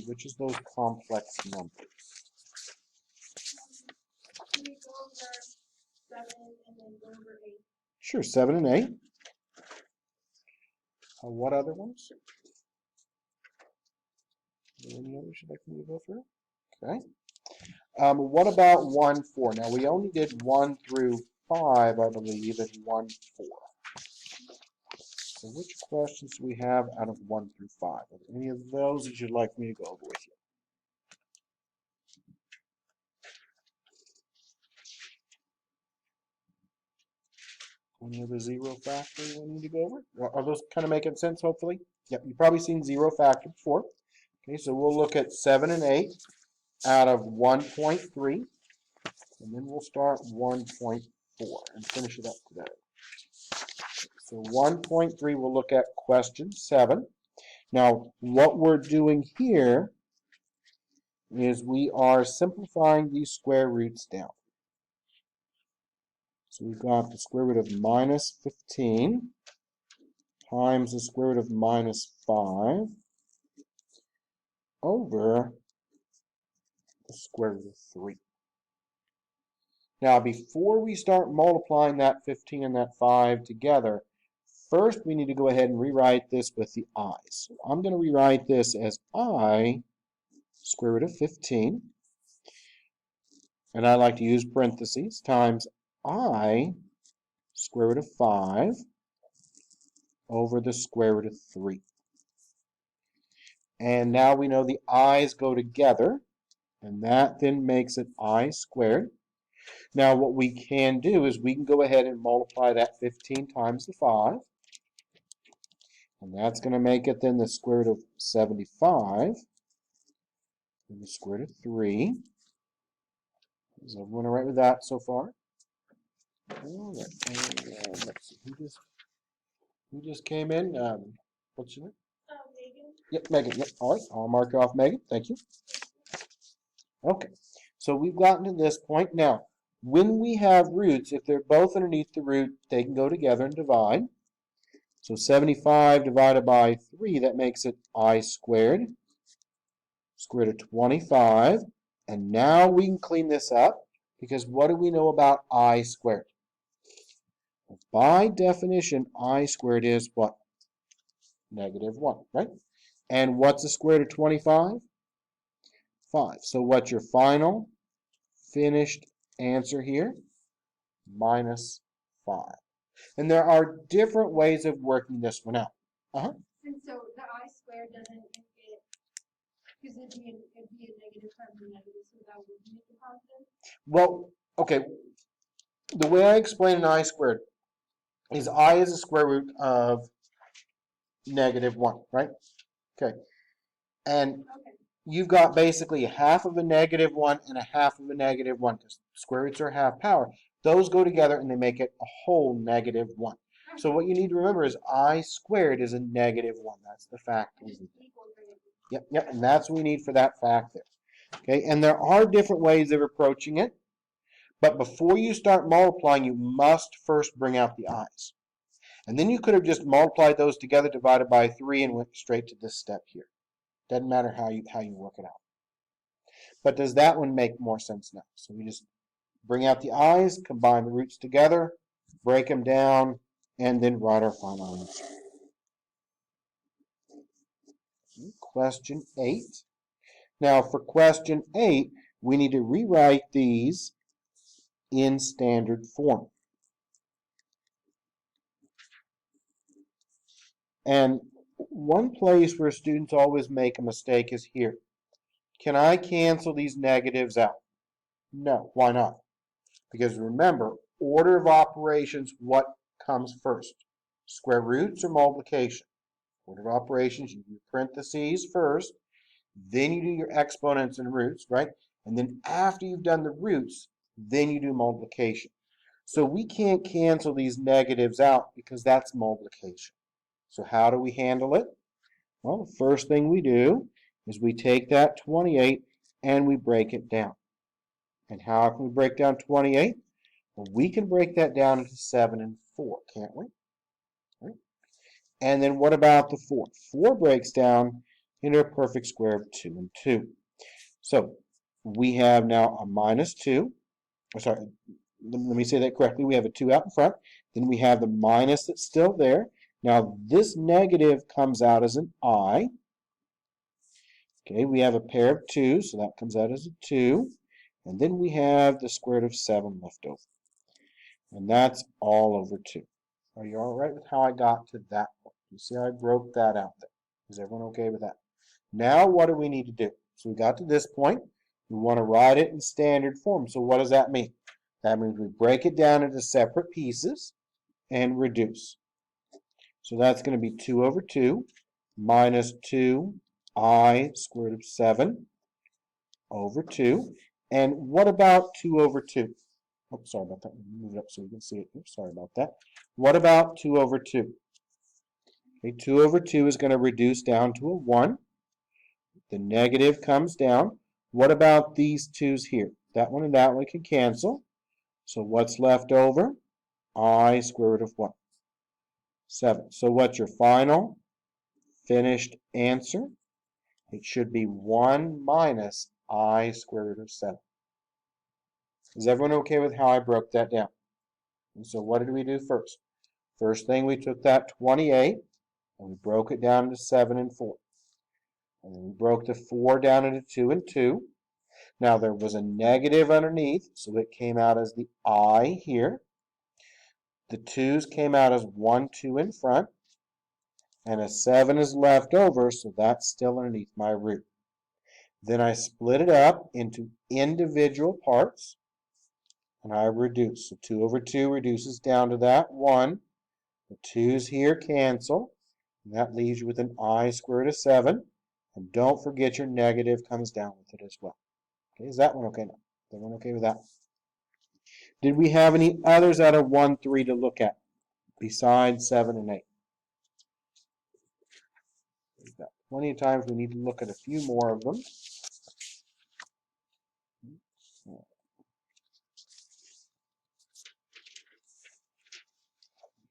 which is those complex numbers. Can we go over 7 and then go over 8? Sure, 7 and 8. What other ones? Any others you'd like me to go through? Okay. What about 1, 4? Now, we only did 1 through 5, I believe, and 1, 4. So which questions do we have out of 1 through 5? Are there any of those that you'd like me to go over with you? Any other zero factor we need to go over? Are those kind of making sense, hopefully? Yep, you've probably seen zero factor before. Okay, so we'll look at 7 and 8 out of 1.3, and then we'll start 1.4 and finish it up today. So 1.3, we'll look at question 7. Now, what we're doing here is we are simplifying these square roots down. So we've got the square root of minus 15 times the square root of minus 5 over the square root of 3. Now, before we start multiplying that 15 and that 5 together, first we need to go ahead and rewrite this with the i's. So I'm going to rewrite this as I square root of 15, and I like to use parentheses, times I square root of 5 over the square root of 3. And now we know the i's go together, and that then makes it I squared. Now what we can do is we can go ahead and multiply that 15 times the 5, and that's going to make it then the square root of 75 and the square root of 3. Is everyone all right with that so far? All right. Let's see. Who just came in? What's your name? Megan. Yep, Megan. Yep. All right. I'll mark off Megan. Thank you. Okay. So we've gotten to this point. Now, when we have roots, if they're both underneath the root, they can go together and divide. So 75 divided by 3, that makes it I squared. Square root of 25. And now we can clean this up, because what do we know about I squared? Well, by definition, I squared is what? Negative 1, right? And what's the square root of 25? 5. So what's your final finished answer here? Minus 5. And there are different ways of working this one out. And so the I squared doesn't indicate, because it'd be a negative times a negative, so that would make it positive? Well, okay. The way I explain an I squared is I is the square root of negative 1, right? Okay. And you've got basically a half of a negative 1 and a half of a negative 1, because square roots are half power. Those go together and they make it a whole negative 1. So what you need to remember is I squared is a negative 1. That's the fact. Yep, and that's what we need for that fact there. Okay, and there are different ways of approaching it, but before you start multiplying, you must first bring out the i's. And then you could have just multiplied those together, divided by 3, and went straight to this step here. Doesn't matter how you work it out. But does that one make more sense now? So we just bring out the i's, combine the roots together, break them down, and then write our final answer. Question 8. Now for question 8, we need to rewrite these in standard form. And one place where students always make a mistake is here. Can I cancel these negatives out? No. Why not? Because remember, order of operations, what comes first? Square roots or multiplication? Order of operations, you do parentheses first, then you do your exponents and roots, right? And then after you've done the roots, then you do multiplication. So we can't cancel these negatives out because that's multiplication. So how do we handle it? Well, the first thing we do is we take that 28 and we break it down. And how can we break down 28? Well, we can break that down into 7 and 4, can't we? Right. And then what about the 4? 4 breaks down into a perfect square of 2 and 2. So we have now a minus 2. Sorry, let me say that correctly. We have a 2 out in front. Then we have the minus that's still there. Now this negative comes out as an I. Okay, we have a pair of 2s, so that comes out as a 2. And then we have the square root of 7 left over. And that's all over 2. Are you all right with how I got to that point? You see how I broke that out there? Is everyone okay with that? Now what do we need to do? So we got to this point. We want to write it in standard form. So what does that mean? That means we break it down into separate pieces and reduce. So that's going to be 2 over 2 minus 2i squared root of 7 over 2. And what about 2 over 2? Oh, sorry about that. Move it up so we can see it here. Sorry about that. What about 2 over 2? Okay, 2 over 2 is going to reduce down to a 1. The negative comes down. What about these 2's here? That one and that one can cancel. So what's left over? I square root of 1. 7. So what's your final finished answer? It should be 1 minus I square root of 7. Is everyone okay with how I broke that down? And so what did we do first? First thing, we took that 28 and we broke it down into 7 and 4. And then we broke the 4 down into 2 and 2. Now there was a negative underneath, so it came out as the I here. The 2's came out as 1, 2 in front. And a 7 is left over, so that's still underneath my root. Then I split it up into individual parts, and I reduce. So 2 over 2 reduces down to that 1. The 2's here cancel, and that leaves you with an I square root of 7. And don't forget your negative comes down with it as well. Okay, is that one okay now? Is everyone okay with that? Did we have any others out of 1, 3 to look at besides 7 and 8? We've got plenty of times we need to look at a few more of them.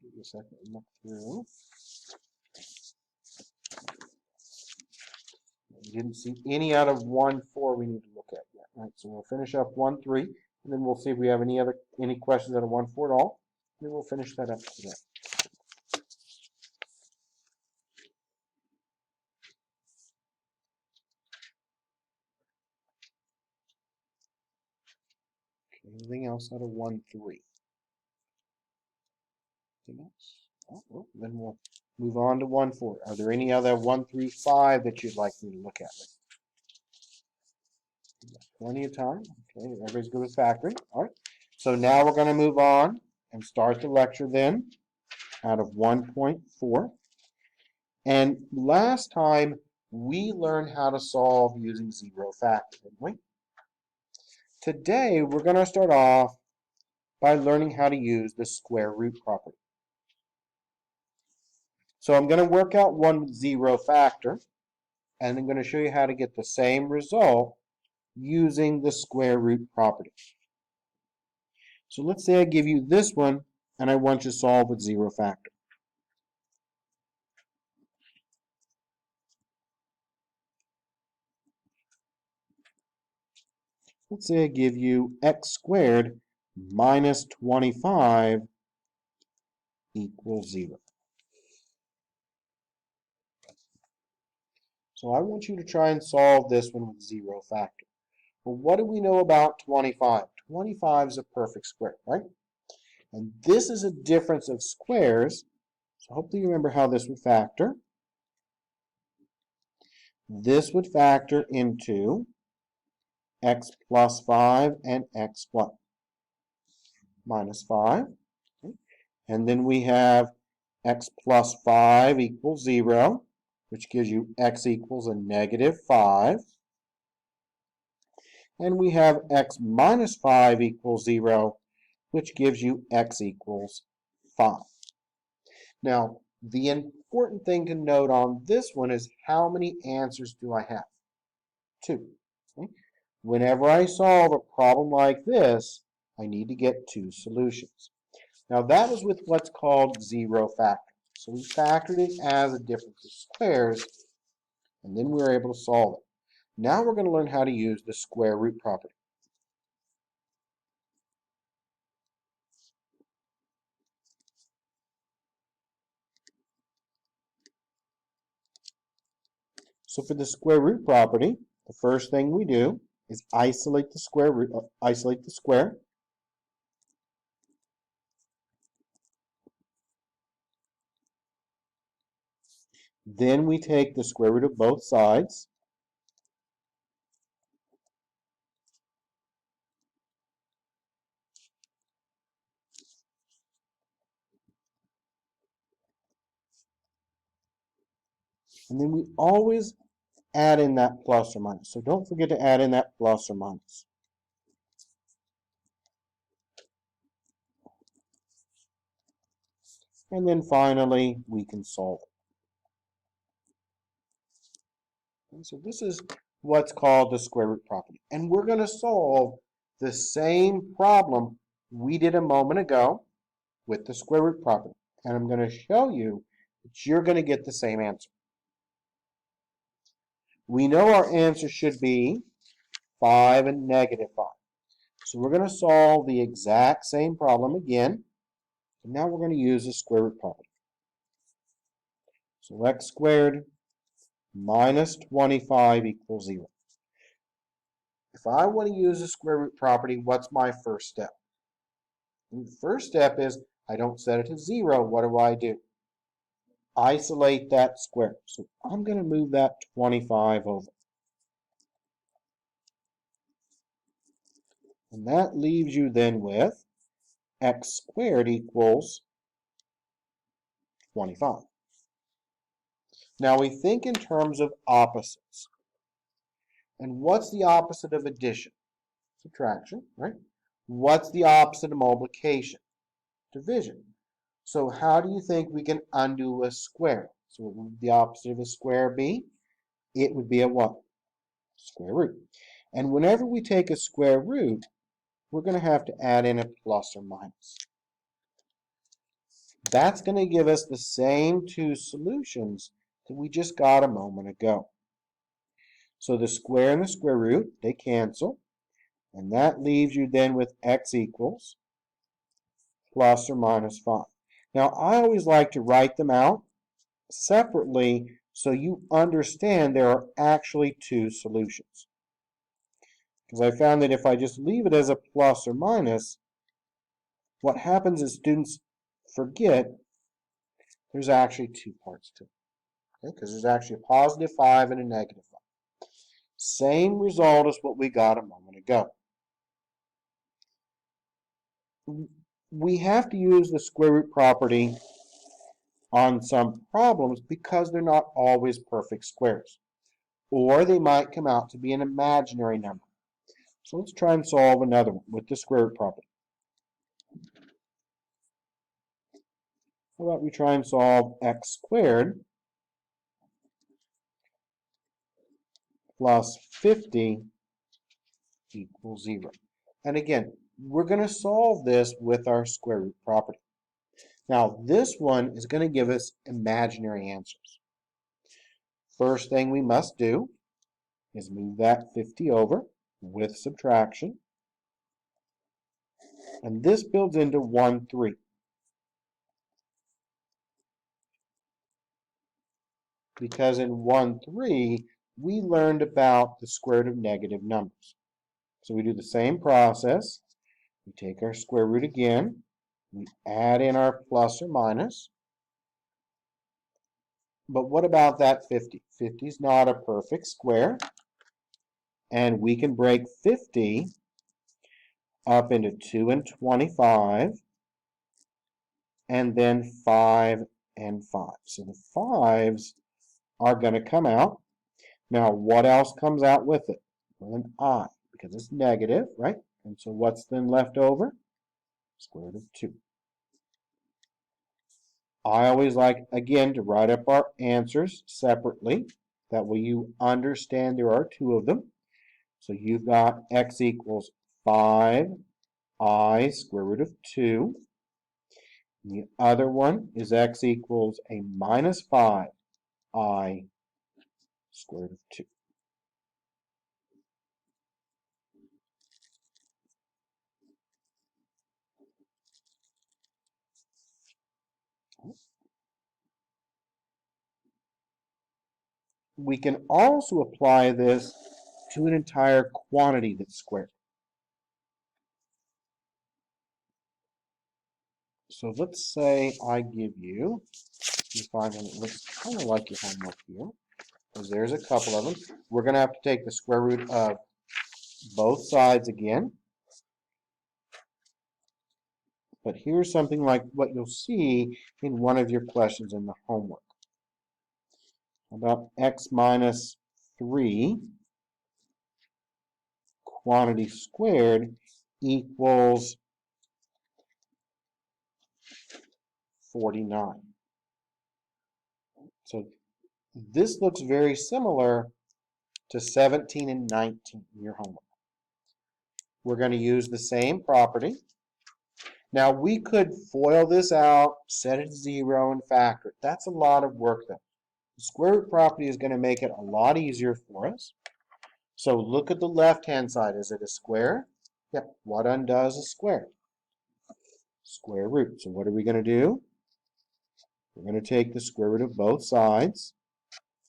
Give you a second to look through. We didn't see any out of 1, 4 we need to look at yet. Right, so we'll finish up 1, 3, and then we'll see if we have any questions out of 1, 4 at all. And then we'll finish that up today. Okay, anything else out of 1, 3? Anything else? Oh, well, then we'll move on to 1, 4. Are there any other 1 through 5 that you'd like me to look at? Plenty of time. Okay, everybody's good with factoring. All right. So now we're going to move on and start the lecture then out of 1.4. And last time we learned how to solve using zero factor, didn't we? Today we're going to start off by learning how to use the square root property. So I'm going to work out one with zero factor, and I'm going to show you how to get the same result using the square root property. So let's say I give you this one, and I want you to solve with zero factor. Let's say I give you x squared minus 25 equals 0. So I want you to try and solve this one with zero factor. Well, what do we know about 25? 25 is a perfect square, right? And this is a difference of squares, so hopefully you remember how this would factor. This would factor into x plus 5 and x what? Minus 5. Okay. And then we have x plus 5 equals 0, which gives you x equals a negative 5. And we have x minus 5 equals 0, which gives you x equals 5. Now, the important thing to note on this one is how many answers do I have? 2. Okay? Whenever I solve a problem like this, I need to get 2 solutions. Now, that was with what's called zero factor. So we factored it as a difference of squares, And then we were able to solve it. Now we're going to learn how to use the square root property. So for the square root property, the first thing we do is isolate the square root, isolate the square. Then we take the square root of both sides. And then we always add in that plus or minus. So don't forget to add in that plus or minus. And then finally, we can solve it. And so this is what's called the square root property. And we're going to solve the same problem we did a moment ago with the square root property. And I'm going to show you that you're going to get the same answer. We know our answer should be 5 and negative 5. So we're going to solve the exact same problem again. And now we're going to use the square root property. So x squared minus 25 equals 0. If I want to use the square root property, what's my first step? And the first step is I don't set it to 0. What do? Isolate that square. So I'm going to move that 25 over. And that leaves you then with x squared equals 25. Now we think in terms of opposites. And what's the opposite of addition? Subtraction, right? What's the opposite of multiplication? Division. So how do you think we can undo a square? So what would the opposite of a square be? It would be a what? Square root. And whenever we take a square root, we're going to have to add in a plus or minus. That's going to give us the same two solutions that we just got a moment ago. So the square and the square root, they cancel. And that leaves you then with x equals plus or minus 5. Now, I always like to write them out separately so you understand there are actually two solutions. Because I found that if I just leave it as a plus or minus, what happens is students forget there's actually two parts to it. Okay? Because there's actually a positive 5 and a negative 5. Same result as what we got a moment ago. We have to use the square root property on some problems because they're not always perfect squares. Or they might come out to be an imaginary number. So let's try and solve another one with the square root property. How about we try and solve x squared plus 50 equals 0. And again, we're going to solve this with our square root property. Now, this one is going to give us imaginary answers. First thing we must do is move that 50 over with subtraction. And this builds into 1, 3. Because in 1, 3, we learned about the square root of negative numbers. So we do the same process. We take our square root again. We add in our plus or minus. But what about that 50? 50 is not a perfect square. And we can break 50 up into 2 and 25. And then 5 and 5. So the 5s are going to come out. Now, what else comes out with it? Well, an I, because it's negative, right? And so what's then left over? Square root of 2. I always like, again, to write up our answers separately. That way you understand there are two of them. So you've got x equals 5i square root of 2. The other one is x equals a minus 5i square root of 2. We can also apply this to an entire quantity that's squared. So let's say I give you, it looks kind of like your homework here, because there's a couple of them. We're going to have to take the square root of both sides again. But here's something like what you'll see in one of your questions in the homework. About x minus 3 quantity squared equals 49. So this looks very similar to 17 and 19 in your homework. We're going to use the same property. Now we could FOIL this out, set it to 0, and factor it. That's a lot of work though. The square root property is going to make it a lot easier for us. So look at the left-hand side. Is it a square? Yep. What undoes a square? Square root. So what are we going to do? We're going to take the square root of both sides.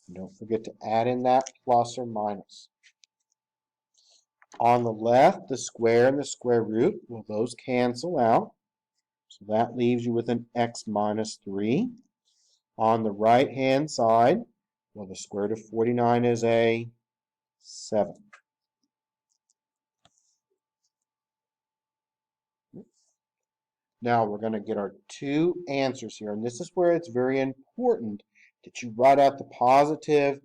And don't forget to add in that plus or minus. On the left, the square and the square root, well, those cancel out. So that leaves you with an x minus 3. On the right-hand side, well, the square root of 49 is a 7. Now we're going to get our two answers here, and this is where it's very important that you write out the positive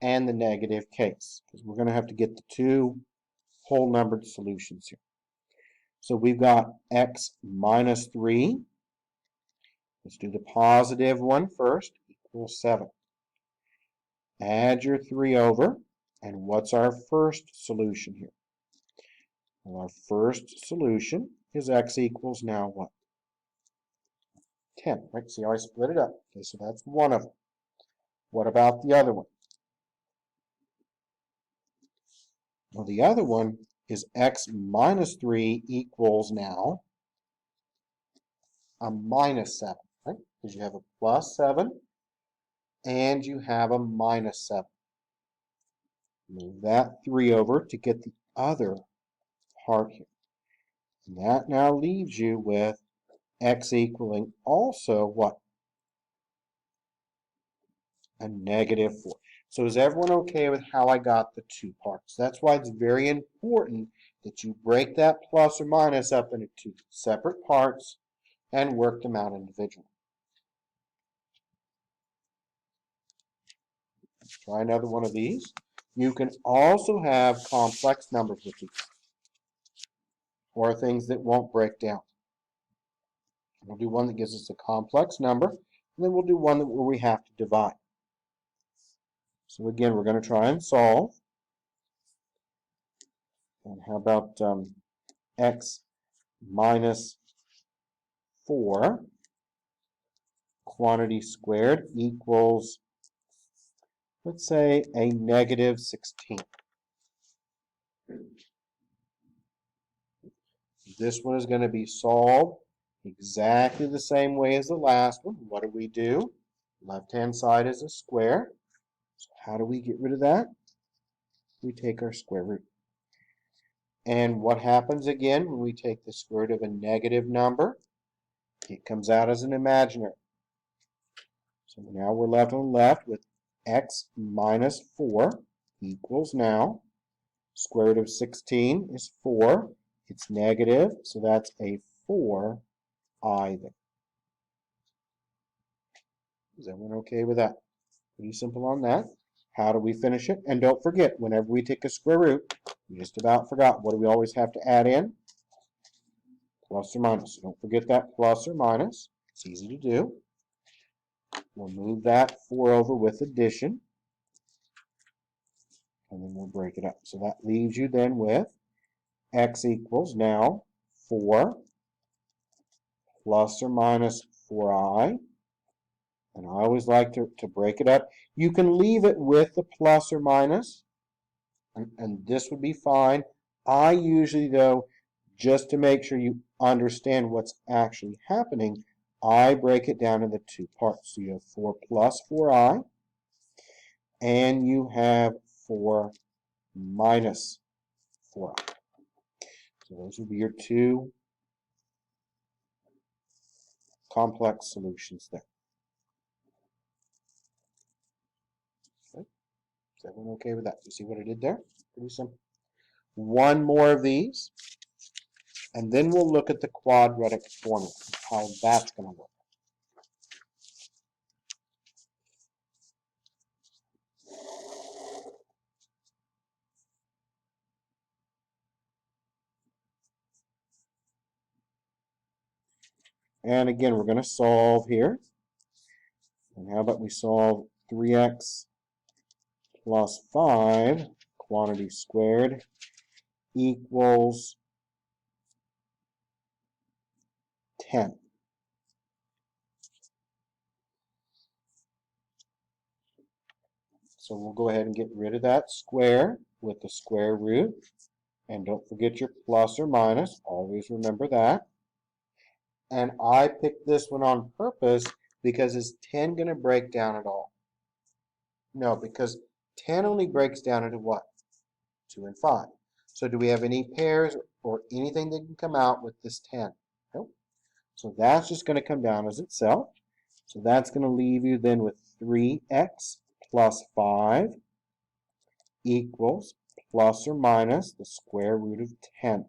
and the negative case, because we're going to have to get the two whole numbered solutions here. So we've got x minus 3. Let's do the positive one first, equals 7. Add your 3 over, and what's our first solution here? Well, our first solution is x equals now what? 10, right? See how I split it up? Okay, so that's one of them. What about the other one? Well, the other one is x minus 3 equals now a minus 7, right? Because you have a plus 7 and you have a minus 7. Move that 3 over to get the other part here. And that now leaves you with x equaling also what? A negative 4. So is everyone okay with how I got the two parts? That's why it's very important that you break that plus or minus up into two separate parts and work them out individually. Let's try another one of these. You can also have complex numbers with these, or things that won't break down. We'll do one that gives us a complex number, and then we'll do one where we have to divide. So again, we're going to try and solve. And how about x minus 4 quantity squared equals, let's say, a negative 16. This one is going to be solved exactly the same way as the last one. What do we do? Left-hand side is a square. So how do we get rid of that? We take our square root. And what happens again when we take the square root of a negative number? It comes out as an imaginary. So now we're left on the left with x minus 4 equals now. Square root of 16 is 4. It's negative, so that's a 4i there. Is everyone okay with that? Pretty simple on that. How do we finish it? And don't forget, whenever we take a square root, we just about forgot, what do we always have to add in? Plus or minus. So don't forget that plus or minus. It's easy to do. We'll move that 4 over with addition. And then we'll break it up. So that leaves you then with x equals now 4 plus or minus 4i. And I always like to break it up. You can leave it with the plus or minus, and this would be fine. I usually, though, just to make sure you understand what's actually happening, I break it down into two parts. So you have 4 plus 4i, and you have 4 minus 4i. So those would be your two complex solutions there. Okay. Is everyone okay with that? You see what I did there? Pretty simple. One more of these, and then we'll look at the quadratic formula, how that's going to work. And again, we're going to solve here. And how about we solve 3x plus 5 quantity squared equals 10. So we'll go ahead and get rid of that square with the square root. And don't forget your plus or minus. Always remember that. And I picked this one on purpose because is 10 going to break down at all? No, because 10 only breaks down into what? 2 and 5. So do we have any pairs or anything that can come out with this 10? Nope. So that's just going to come down as itself. So that's going to leave you then with 3x plus 5 equals plus or minus the square root of 10.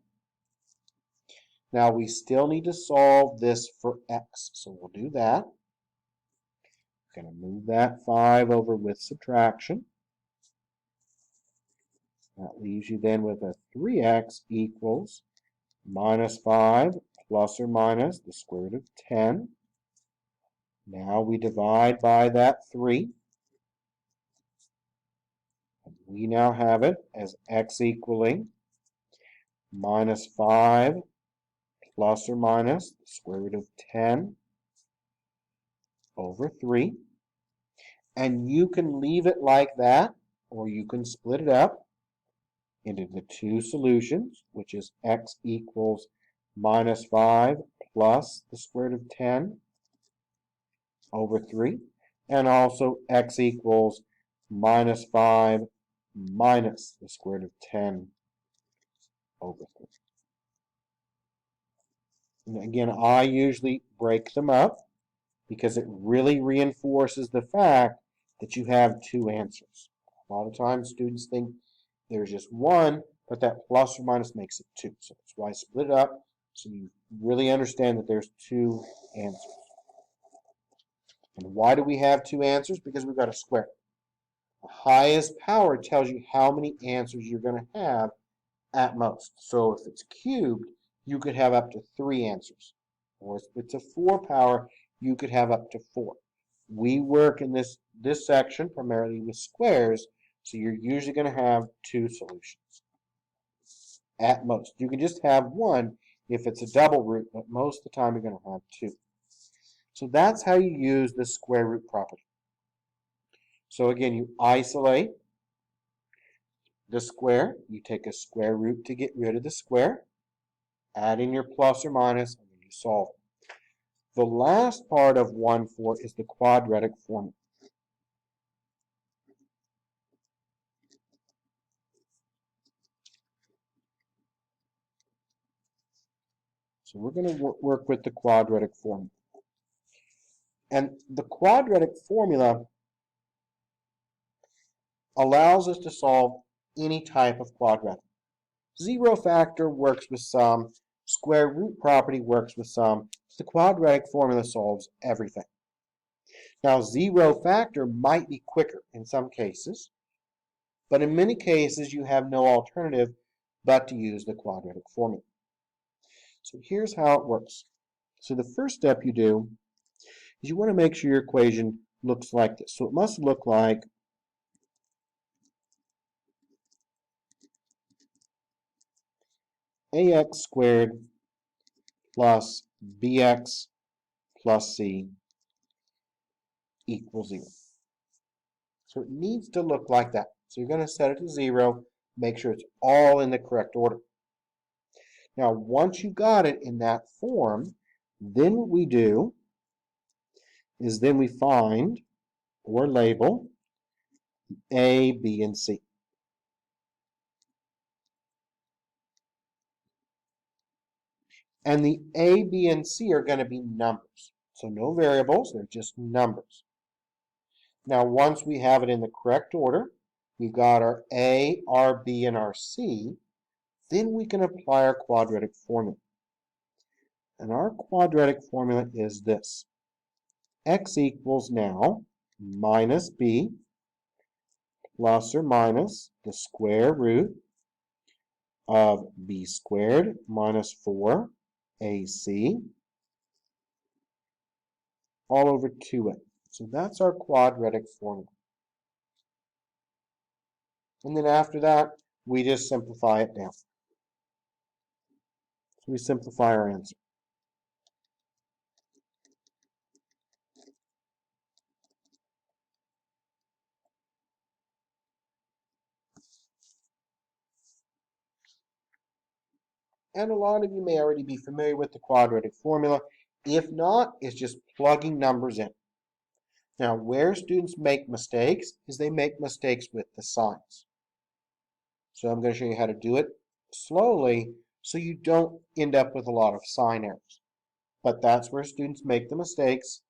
Now we still need to solve this for x, so we'll do that. I'm going to move that 5 over with subtraction. That leaves you then with a 3x equals minus 5 plus or minus the square root of 10. Now we divide by that 3. And we now have it as x equaling minus 5 plus or minus the square root of 10 over 3. And you can leave it like that, or you can split it up into the two solutions, which is x equals minus 5 plus the square root of 10 over 3, and also x equals minus 5 minus the square root of 10 over 3. And again, I usually break them up because it really reinforces the fact that you have two answers. A lot of times students think there's just one, but that plus or minus makes it two. So that's why I split it up, so you really understand that there's two answers. And why do we have two answers? Because we've got a square. The highest power tells you how many answers you're going to have at most. So if it's cubed, you could have up to 3 answers. Or if it's a 4 power, you could have up to 4. We work in this section primarily with squares, so you're usually going to have 2 solutions at most. You can just have one if it's a double root, but most of the time you're going to have 2. So that's how you use the square root property. So again, you isolate the square. You take a square root to get rid of the square. Add in your plus or minus, and then you solve it. The last part of 1/4 is the quadratic formula. So we're going to work with the quadratic formula. And the quadratic formula allows us to solve any type of quadratic. Zero factor works with some, square root property works with some. The quadratic formula solves everything. Now, zero factor might be quicker in some cases, but in many cases you have no alternative but to use the quadratic formula. So here's how it works. So the first step you do is you want to make sure your equation looks like this. So it must look like ax squared plus bx plus c equals 0. So it needs to look like that. So you're going to set it to 0, make sure it's all in the correct order. Now, once you got it in that form, then what we do is then we find or label A, B, and C. And the A, B, and C are going to be numbers. So no variables, they're just numbers. Now, once we have it in the correct order, we've got our A, our B, and our C, then we can apply our quadratic formula. And our quadratic formula is this. X equals now minus B plus or minus the square root of B squared minus 4AC all over 2A. So that's our quadratic formula. And then after that, we just simplify it down. So we simplify our answer. And a lot of you may already be familiar with the quadratic formula. If not, it's just plugging numbers in. Now, where students make mistakes is they make mistakes with the signs. So I'm going to show you how to do it slowly so you don't end up with a lot of sign errors. But that's where students make the mistakes,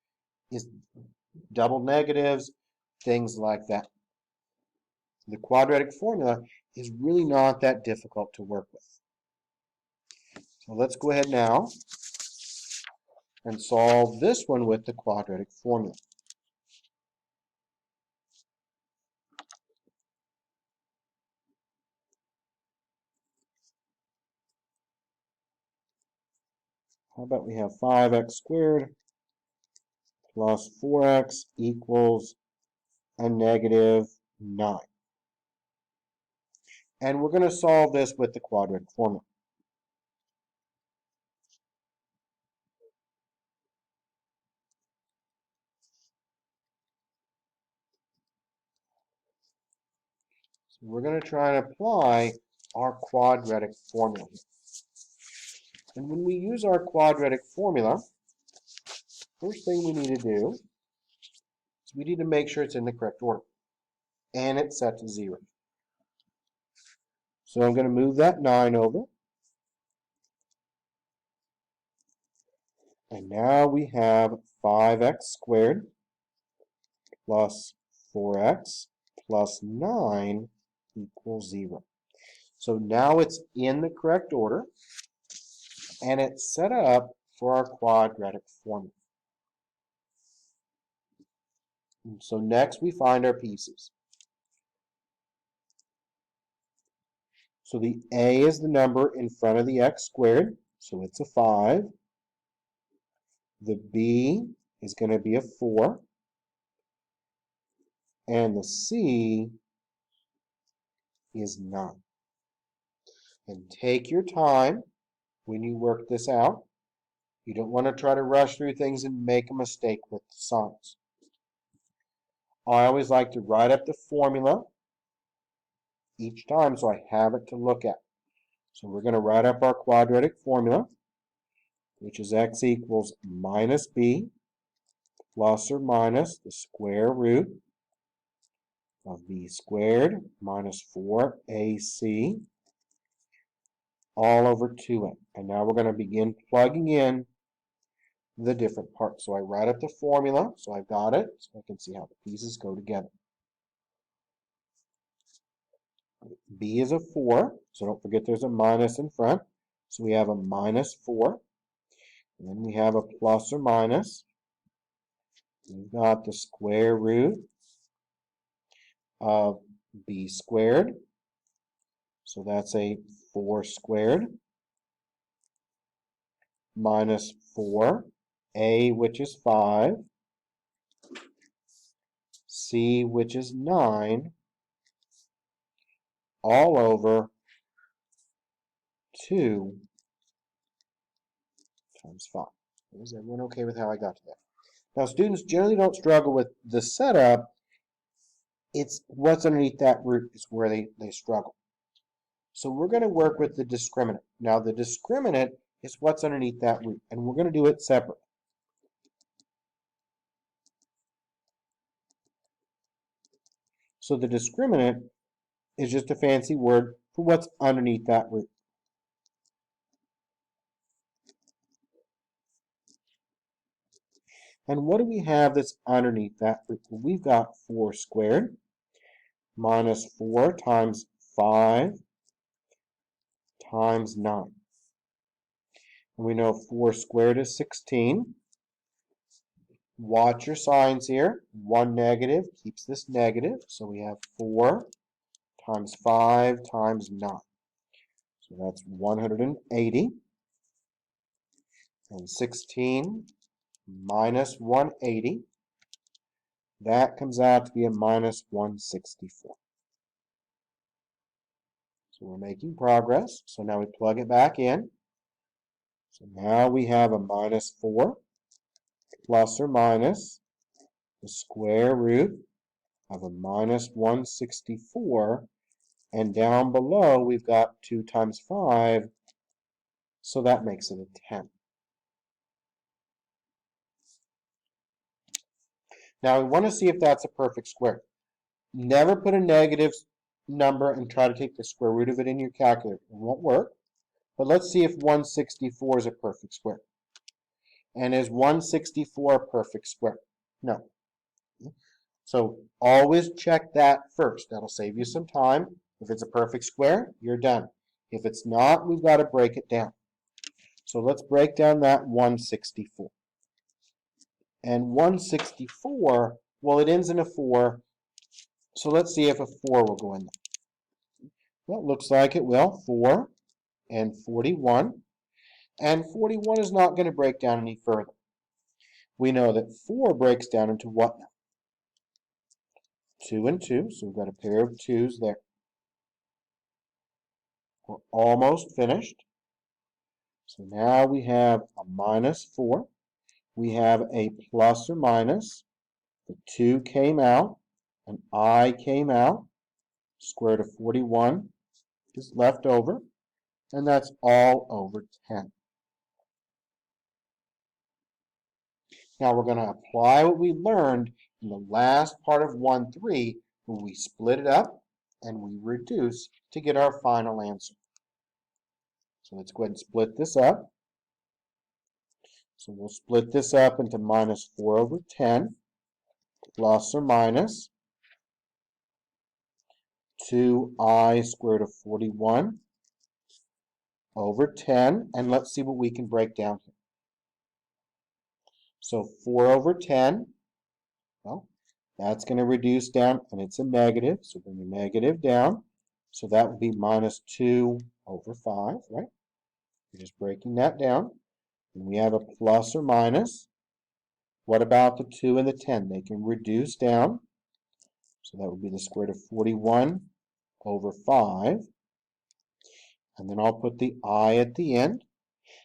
is double negatives, things like that. The quadratic formula is really not that difficult to work with. So let's go ahead now and solve this one with the quadratic formula. How about we have 5x squared plus 4x equals a negative 9. And we're going to solve this with the quadratic formula. So we're going to try and apply our quadratic formula here. And when we use our quadratic formula, first thing we need to do is we need to make sure it's in the correct order. And it's set to 0. So I'm going to move that 9 over. And now we have 5x squared plus 4x plus 9 equals 0. So now it's in the correct order, and it's set up for our quadratic formula. And so next we find our pieces. So the A is the number in front of the x squared, so it's a 5. The B is going to be a 4. And the C is 9. And take your time when you work this out. You don't want to try to rush through things and make a mistake with the signs. I always like to write up the formula each time so I have it to look at. So we're going to write up our quadratic formula, which is x equals minus b plus or minus the square root of b squared minus 4ac all over 2a. And now we're going to begin plugging in the different parts. So I write up the formula, so I've got it, so I can see how the pieces go together. B is a 4, so don't forget there's a minus in front. So we have a minus 4. And then we have a plus or minus. We've got the square root of b squared. So that's a 4 squared minus 4. A, which is 5. C, which is 9. All over 2 times 5. Is everyone okay with how I got to that? Now, students generally don't struggle with the setup. It's what's underneath that root is where they struggle. So we're going to work with the discriminant. Now, the discriminant is what's underneath that root, and we're going to do it separately. So the discriminant is just a fancy word for what's underneath that root. And what do we have that's underneath that root? Well, we've got 4 squared minus 4 times 5 times 9. And we know 4 squared is 16. Watch your signs here. 1 negative keeps this negative. So we have 4 times 5 times 9. So that's 180. And 16 minus 180. That comes out to be a minus 164. So we're making progress. So now we plug it back in. So now we have a minus 4 plus or minus the square root of a minus 164. And down below, we've got 2 times 5. So that makes it a 10. Now we want to see if that's a perfect square. Never put a negative number and try to take the square root of it in your calculator. It won't work. But let's see if 164 is a perfect square. And is 164 a perfect square? No. So always check that first. That'll save you some time. If it's a perfect square, you're done. If it's not, we've got to break it down. So let's break down that 164. And 164, well, it ends in a 4. So let's see if a 4 will go in there. Well, it looks like it will. 4 and 41. And 41 is not going to break down any further. We know that 4 breaks down into what now? 2 and 2. So we've got a pair of 2's there. We're almost finished. So now we have a minus 4. We have a plus or minus. The 2 came out. An I came out. Square root of 41 is left over. And that's all over 10. Now we're going to apply what we learned in the last part of 1-3, where we split it up and we reduce to get our final answer. So let's go ahead and split this up. So we'll split this up into minus 4 over 10, plus or minus 2i squared of 41 over 10. And let's see what we can break down here. So 4 over 10, well, that's going to reduce down, and it's a negative, so bring the negative down. So that would be minus 2 over 5, right? We're just breaking that down. And we have a plus or minus. What about the 2 and the 10? They can reduce down. So that would be the square root of 41 over 5. And then I'll put the I at the end.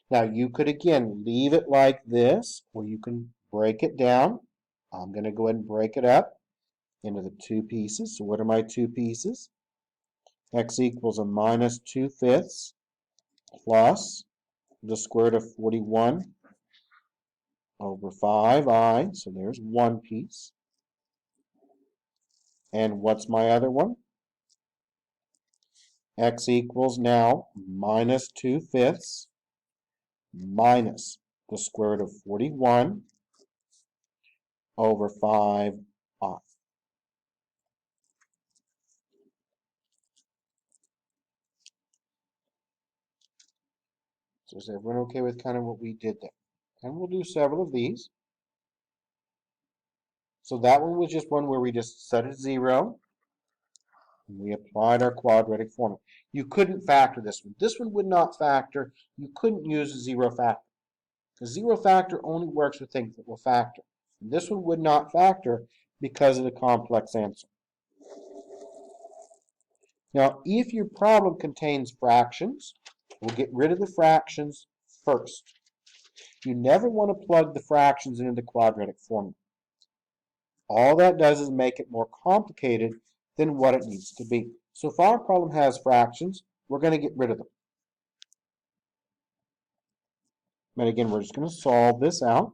Now you could, again, leave it like this, or you can break it down. I'm going to go ahead and break it up into the 2 pieces. So what are my 2 pieces? X equals a minus 2/5 plus the square root of 41 over 5i. So there's one piece. And what's my other one? X equals now minus 2/5 minus the square root of 41 over 5i. So is everyone okay with kind of what we did there? And we'll do several of these. So that one was just one where we just set it 0. And we applied our quadratic formula. You couldn't factor this one. This one would not factor. You couldn't use a 0 factor. Because 0 factor only works with things that will factor. And this one would not factor because of the complex answer. Now, if your problem contains fractions, we'll get rid of the fractions first. You never want to plug the fractions into the quadratic formula. All that does is make it more complicated than what it needs to be. So if our problem has fractions, we're going to get rid of them. But again, we're just going to solve this out.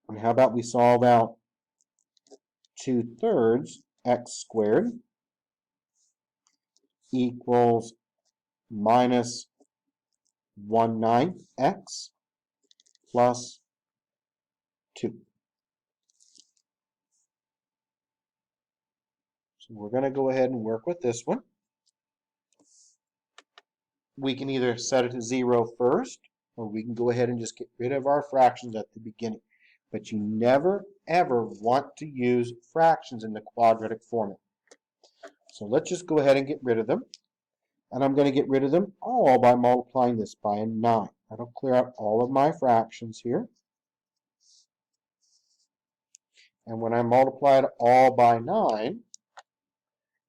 And how about we solve out 2/3 x squared equals minus 1/9 x plus 2. So we're going to go ahead and work with this one. We can either set it to 0 first, or we can go ahead and just get rid of our fractions at the beginning. But you never, ever want to use fractions in the quadratic formula. So let's just go ahead and get rid of them. And I'm going to get rid of them all by multiplying this by a 9. That'll clear out all of my fractions here. And when I multiply it all by 9,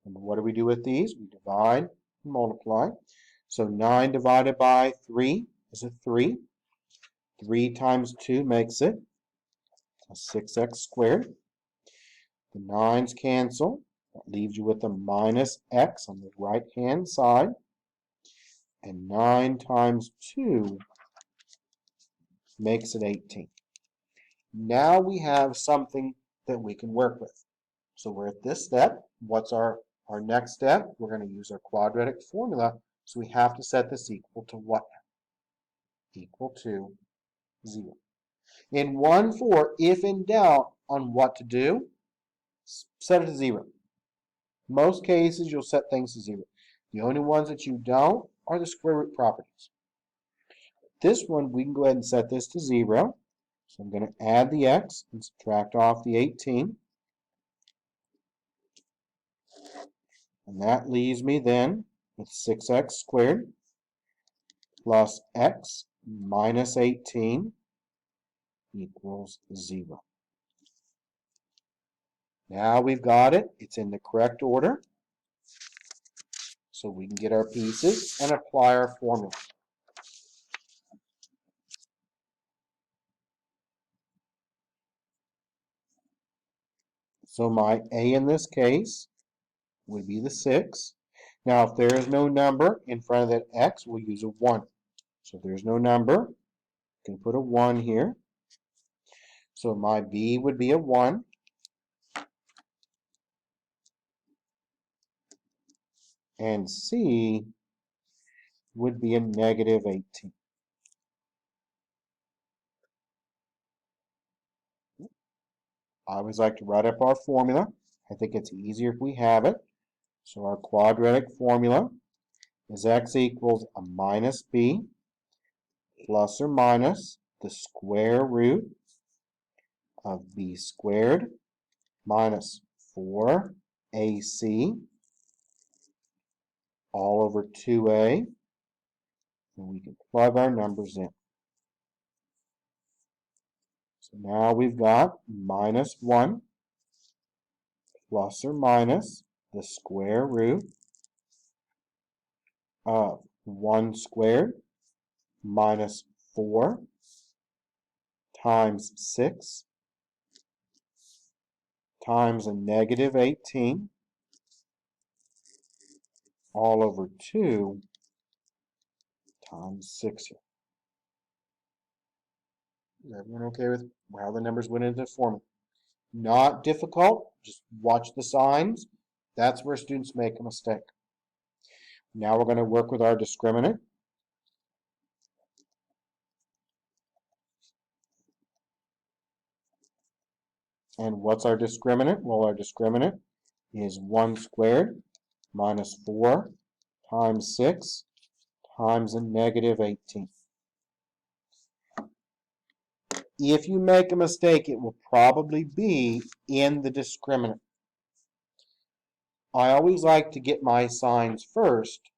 and what do we do with these? We divide and multiply. So 9 divided by 3 is a 3. 3 times 2 makes it a 6x squared. The 9's cancel. That leaves you with a minus x on the right-hand side. And 9 times 2 makes it 18. Now we have something that we can work with. So we're at this step. What's our next step? We're going to use our quadratic formula. So we have to set this equal to what? Equal to 0. In 1-4, if in doubt on what to do, set it to 0. Most cases, you'll set things to 0. The only ones that you don't are the square root properties. This one, we can go ahead and set this to 0. So I'm going to add the x and subtract off the 18. And that leaves me then with 6x squared plus x minus 18 equals 0. Now we've got it. It's in the correct order. So we can get our pieces and apply our formula. So my a in this case would be the 6. Now if there is no number in front of that x, we'll use a 1. So if there's no number, you can put a 1 here. So my b would be a 1. And c would be a negative 18. I always like to write up our formula. I think it's easier if we have it. So our quadratic formula is x equals a minus b plus or minus the square root of b squared minus 4ac all over 2a. And we can plug our numbers in. So now we've got minus 1 plus or minus the square root of 1 squared minus 4 times 6 times a negative 18 all over 2 times 6 here. Is everyone okay with how the numbers went into the formula? Not difficult, just watch the signs. That's where students make a mistake. Now we're going to work with our discriminant. And what's our discriminant? Well, our discriminant is 1 squared minus 4 times 6 times a negative 18. If you make a mistake, it will probably be in the discriminant. I always like to get my signs first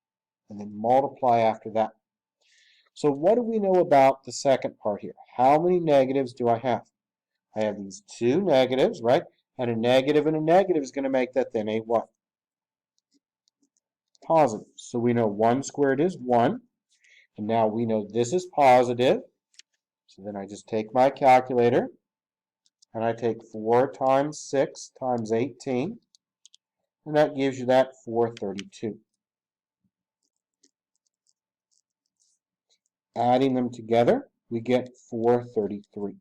and then multiply after that. So what do we know about the second part here? How many negatives do I have? I have these 2 negatives, right? And a negative is going to make that then a what? Positive. So we know 1 squared is 1. And now we know this is positive. So then I just take my calculator and I take 4 times 6 times 18. And that gives you that 432. Adding them together, we get 433.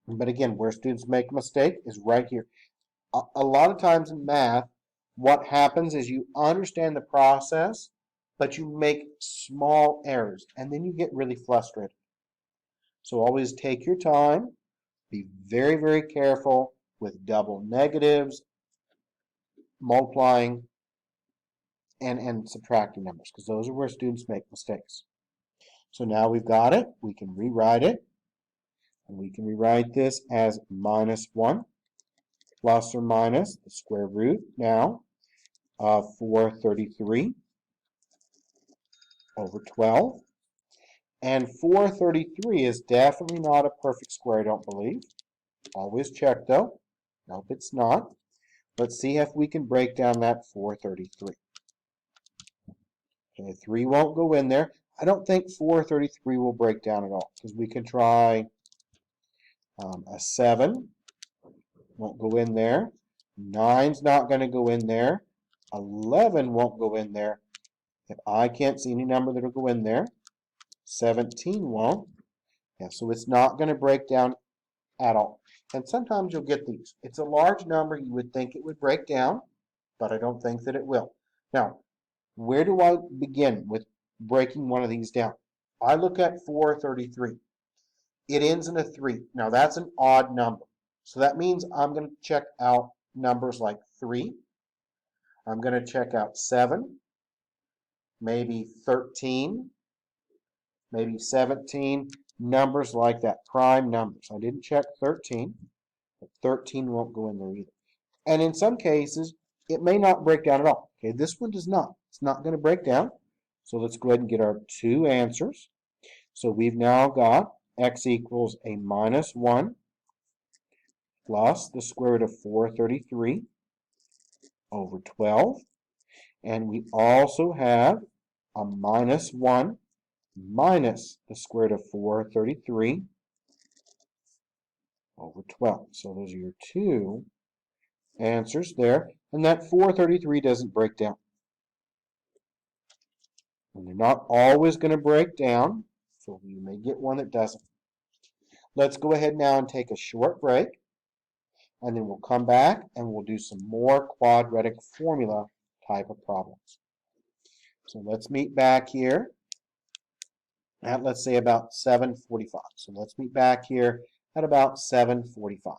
But again, where students make a mistake is right here. A lot of times in math, what happens is you understand the process, but you make small errors, and then you get really frustrated. So always take your time, be very, very careful with double negatives, multiplying, and subtracting numbers, because those are where students make mistakes. So now we've got it, we can rewrite it, and we can rewrite this as minus 1 plus or minus the square root now of 433 over 12. And 433 is definitely not a perfect square, I don't believe. Always check though. Nope, it's not. Let's see if we can break down that 433. Okay, 3 won't go in there. I don't think 433 will break down at all, because we can try a 7. Won't go in there. 9's not going to go in there. 11 won't go in there. If I can't see any number that'll go in there, 17 won't. Yeah, so it's not going to break down at all. And sometimes you'll get these. It's a large number. You would think it would break down, but I don't think that it will. Now, where do I begin with breaking one of these down? I look at 433. It ends in a 3. Now, that's an odd number. So that means I'm going to check out numbers like 3. I'm going to check out 7, maybe 13, maybe 17, numbers like that, prime numbers. I didn't check 13, but 13 won't go in there either. And in some cases, it may not break down at all. Okay, this one does not. It's not going to break down. So let's go ahead and get our two answers. So we've now got x equals a minus 1 plus the square root of 433 over 12. And we also have a minus 1 minus the square root of 433 over 12. So those are your two answers there. And that 433 doesn't break down. And they're not always going to break down, so you may get one that doesn't. Let's go ahead now and take a short break, and then we'll come back and we'll do some more quadratic formula type of problems. So let's meet back here at, let's say, about 7:45. So let's meet back here at about 7:45.